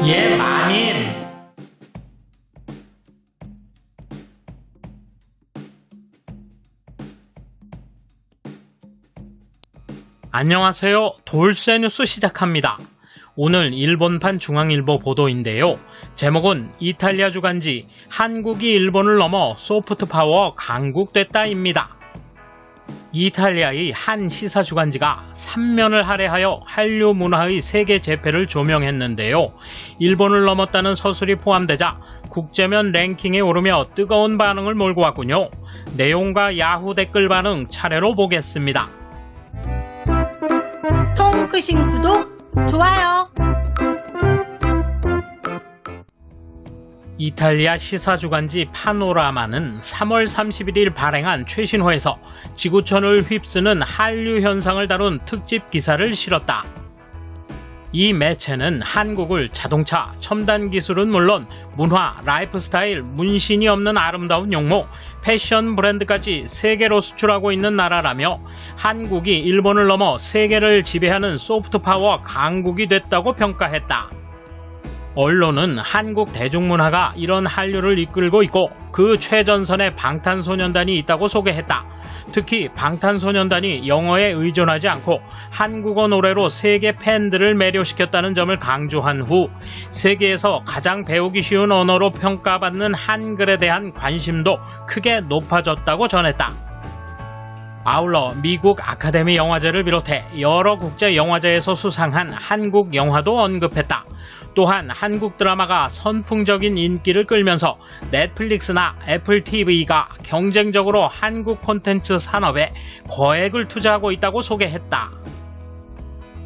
예, 마님. 안녕하세요. 돌쇠 뉴스 시작합니다. 오늘 일본판 중앙일보 보도인데요. 제목은 이탈리아 주간지 한국이 일본을 넘어 소프트파워 강국됐다입니다. 이탈리아의 한 시사 주간지가 3면을 할애하여 한류 문화의 세계 재패를 조명했는데요. 일본을 넘었다는 서술이 포함되자 국제면 랭킹에 오르며 뜨거운 반응을 몰고 왔군요. 내용과 야후 댓글 반응 차례로 보겠습니다. 통 크신 구독, 좋아요. 이탈리아 시사주간지 파노라마는 3월 31일 발행한 최신호에서 지구촌을 휩쓰는 한류 현상을 다룬 특집 기사를 실었다. 이 매체는 한국을 자동차, 첨단 기술은 물론 문화, 라이프스타일, 문신이 없는 아름다운 용모, 패션 브랜드까지 세계로 수출하고 있는 나라라며 한국이 일본을 넘어 세계를 지배하는 소프트파워 강국이 됐다고 평가했다. 언론은 한국 대중문화가 이런 한류를 이끌고 있고 그 최전선에 방탄소년단이 있다고 소개했다. 특히 방탄소년단이 영어에 의존하지 않고 한국어 노래로 세계 팬들을 매료시켰다는 점을 강조한 후 세계에서 가장 배우기 쉬운 언어로 평가받는 한글에 대한 관심도 크게 높아졌다고 전했다. 아울러 미국 아카데미 영화제를 비롯해 여러 국제 영화제에서 수상한 한국 영화도 언급했다. 또한 한국 드라마가 선풍적인 인기를 끌면서 넷플릭스나 애플 TV가 경쟁적으로 한국 콘텐츠 산업에 거액을 투자하고 있다고 소개했다.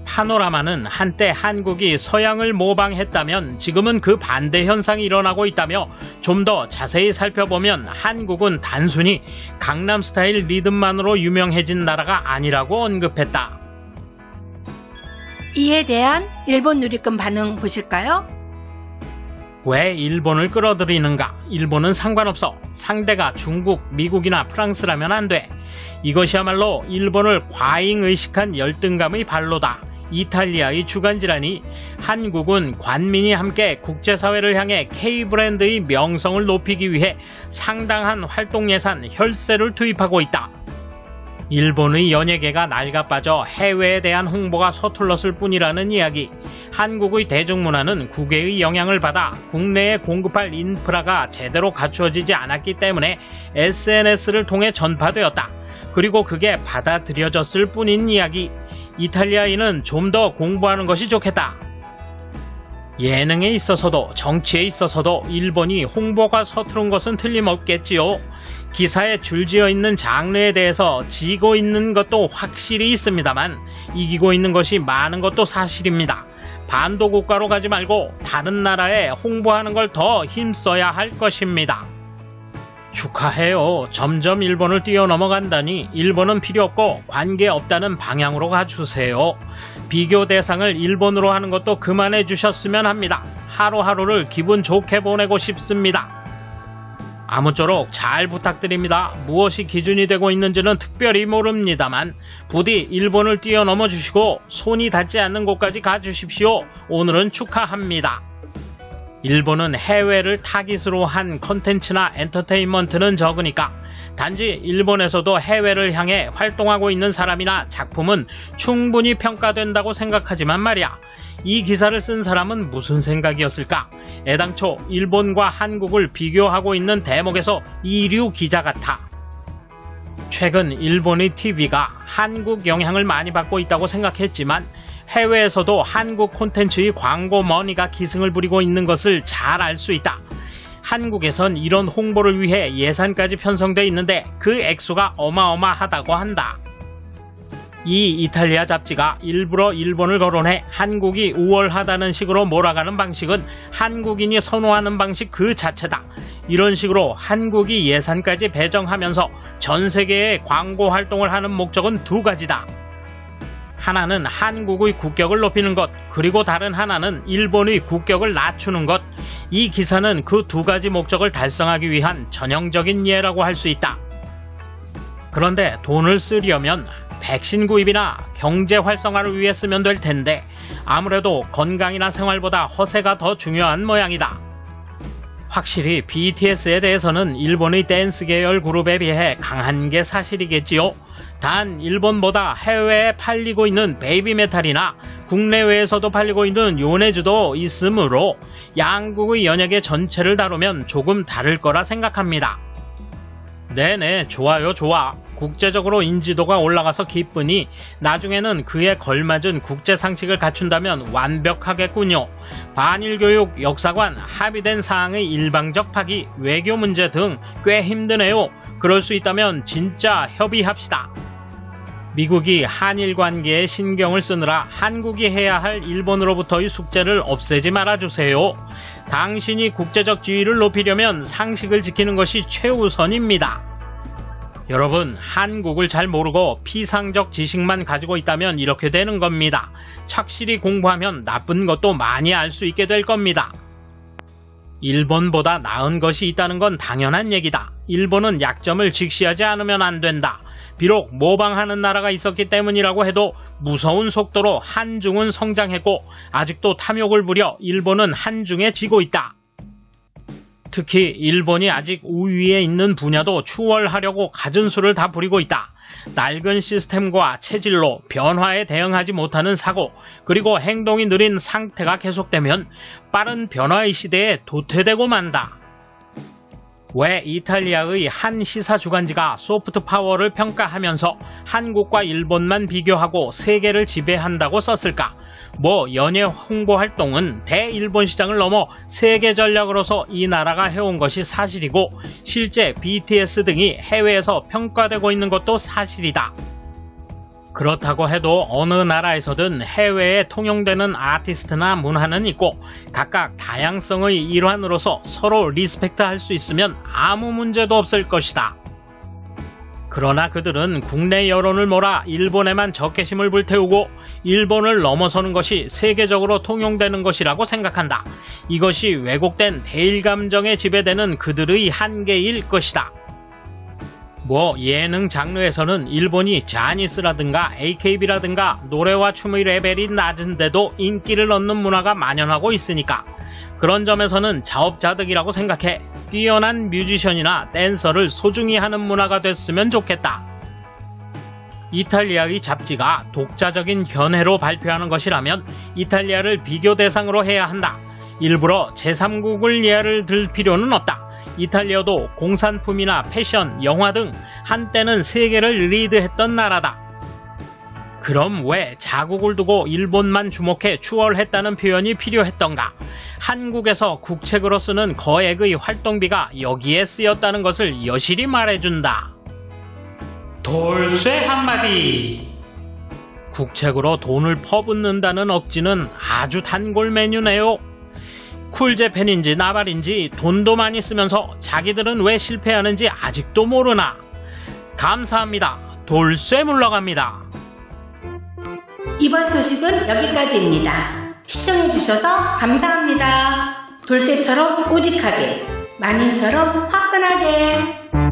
파노라마는 한때 한국이 서양을 모방했다면 지금은 그 반대 현상이 일어나고 있다며 좀 더 자세히 살펴보면 한국은 단순히 강남스타일 리듬만으로 유명해진 나라가 아니라고 언급했다. 이에 대한 일본 누리꾼 반응 보실까요? 왜 일본을 끌어들이는가? 일본은 상관없어. 상대가 중국, 미국이나 프랑스라면 안 돼. 이것이야말로 일본을 과잉의식한 열등감의 발로다. 이탈리아의 주간지라니 한국은 관민이 함께 국제사회를 향해 K브랜드의 명성을 높이기 위해 상당한 활동 예산 혈세를 투입하고 있다. 일본의 연예계가 낡아빠져 해외에 대한 홍보가 서툴렀을 뿐이라는 이야기. 한국의 대중문화는 국외의 영향을 받아 국내에 공급할 인프라가 제대로 갖추어지지 않았기 때문에 SNS를 통해 전파되었다. 그리고 그게 받아들여졌을 뿐인 이야기. 이탈리아인은 좀 더 공부하는 것이 좋겠다. 예능에 있어서도 정치에 있어서도 일본이 홍보가 서투른 것은 틀림없겠지요. 기사에 줄지어 있는 장르에 대해서 지고 있는 것도 확실히 있습니다만 이기고 있는 것이 많은 것도 사실입니다. 반도 국가로 가지 말고 다른 나라에 홍보하는 걸 더 힘써야 할 것입니다. 축하해요. 점점 일본을 뛰어넘어간다니 일본은 필요 없고 관계없다는 방향으로 가주세요. 비교 대상을 일본으로 하는 것도 그만해 주셨으면 합니다. 하루하루를 기분 좋게 보내고 싶습니다. 아무쪼록 잘 부탁드립니다. 무엇이 기준이 되고 있는지는 특별히 모릅니다만 부디 일본을 뛰어넘어 주시고 손이 닿지 않는 곳까지 가주십시오. 오늘은 축하합니다. 일본은 해외를 타깃으로 한 컨텐츠나 엔터테인먼트는 적으니까 단지 일본에서도 해외를 향해 활동하고 있는 사람이나 작품은 충분히 평가된다고 생각하지만 말이야. 이 기사를 쓴 사람은 무슨 생각이었을까? 애당초 일본과 한국을 비교하고 있는 대목에서 이류 기자 같아. 최근 일본의 TV가 한국 영향을 많이 받고 있다고 생각했지만 해외에서도 한국 콘텐츠의 광고 머니가 기승을 부리고 있는 것을 잘 알 수 있다. 한국에선 이런 홍보를 위해 예산까지 편성돼 있는데 그 액수가 어마어마하다고 한다. 이 이탈리아 잡지가 일부러 일본을 거론해 한국이 우월하다는 식으로 몰아가는 방식은 한국인이 선호하는 방식 그 자체다. 이런 식으로 한국이 예산까지 배정하면서 전 세계에 광고 활동을 하는 목적은 두 가지다. 하나는 한국의 국격을 높이는 것, 그리고 다른 하나는 일본의 국격을 낮추는 것. 이 기사는 그 두 가지 목적을 달성하기 위한 전형적인 예라고 할 수 있다. 그런데 돈을 쓰려면 백신 구입이나 경제 활성화를 위해 쓰면 될 텐데 아무래도 건강이나 생활보다 허세가 더 중요한 모양이다. 확실히 BTS에 대해서는 일본의 댄스 계열 그룹에 비해 강한 게 사실이겠지요. 단 일본보다 해외에 팔리고 있는 베이비메탈이나 국내외에서도 팔리고 있는 요네즈도 있으므로 양국의 연예계 전체를 다루면 조금 다를 거라 생각합니다. 네네, 좋아요, 좋아. 국제적으로 인지도가 올라가서 기쁘니 나중에는 그에 걸맞은 국제 상식을 갖춘다면 완벽하겠군요. 반일교육, 역사관, 합의된 사항의 일방적 파기, 외교 문제 등 꽤 힘드네요. 그럴 수 있다면 진짜 협의합시다. 미국이 한일 관계에 신경을 쓰느라 한국이 해야 할 일본으로부터의 숙제를 없애지 말아주세요. 당신이 국제적 지위를 높이려면 상식을 지키는 것이 최우선입니다. 여러분, 한국을 잘 모르고 피상적 지식만 가지고 있다면 이렇게 되는 겁니다. 착실히 공부하면 나쁜 것도 많이 알 수 있게 될 겁니다. 일본보다 나은 것이 있다는 건 당연한 얘기다. 일본은 약점을 직시하지 않으면 안 된다. 비록 모방하는 나라가 있었기 때문이라고 해도 무서운 속도로 한중은 성장했고 아직도 탐욕을 부려 일본은 한중에 지고 있다. 특히 일본이 아직 우위에 있는 분야도 추월하려고 갖은 수를 다 부리고 있다. 낡은 시스템과 체질로 변화에 대응하지 못하는 사고, 그리고 행동이 느린 상태가 계속되면 빠른 변화의 시대에 도태되고 만다. 왜 이탈리아의 한 시사 주간지가 소프트 파워를 평가하면서 한국과 일본만 비교하고 세계를 지배한다고 썼을까? 연예 홍보 활동은 대일본 시장을 넘어 세계 전략으로서 이 나라가 해온 것이 사실이고 실제 BTS 등이 해외에서 평가되고 있는 것도 사실이다. 그렇다고 해도 어느 나라에서든 해외에 통용되는 아티스트나 문화는 있고 각각 다양성의 일환으로서 서로 리스펙트할 수 있으면 아무 문제도 없을 것이다. 그러나 그들은 국내 여론을 몰아 일본에만 적개심을 불태우고 일본을 넘어서는 것이 세계적으로 통용되는 것이라고 생각한다. 이것이 왜곡된 대일감정에 지배되는 그들의 한계일 것이다. 예능 장르에서는 일본이 자니스라든가 AKB라든가 노래와 춤의 레벨이 낮은데도 인기를 얻는 문화가 만연하고 있으니까 그런 점에서는 자업자득이라고 생각해 뛰어난 뮤지션이나 댄서를 소중히 하는 문화가 됐으면 좋겠다. 이탈리아의 잡지가 독자적인 견해로 발표하는 것이라면 이탈리아를 비교 대상으로 해야 한다. 일부러 제3국을 예를 들 필요는 없다. 이탈리아도 공산품이나 패션, 영화 등 한때는 세계를 리드했던 나라다. 그럼 왜 자국을 두고 일본만 주목해 추월했다는 표현이 필요했던가? 한국에서 국책으로 쓰는 거액의 활동비가 여기에 쓰였다는 것을 여실히 말해준다. 돌쇠 한마디. 국책으로 돈을 퍼붓는다는 억지는 아주 단골 메뉴네요. 쿨재팬인지 나발인지 돈도 많이 쓰면서 자기들은 왜 실패하는지 아직도 모르나. 감사합니다. 돌쇠 물러갑니다. 이번 소식은 여기까지입니다. 시청해주셔서 감사합니다. 돌쇠처럼 우직하게, 마님처럼 화끈하게.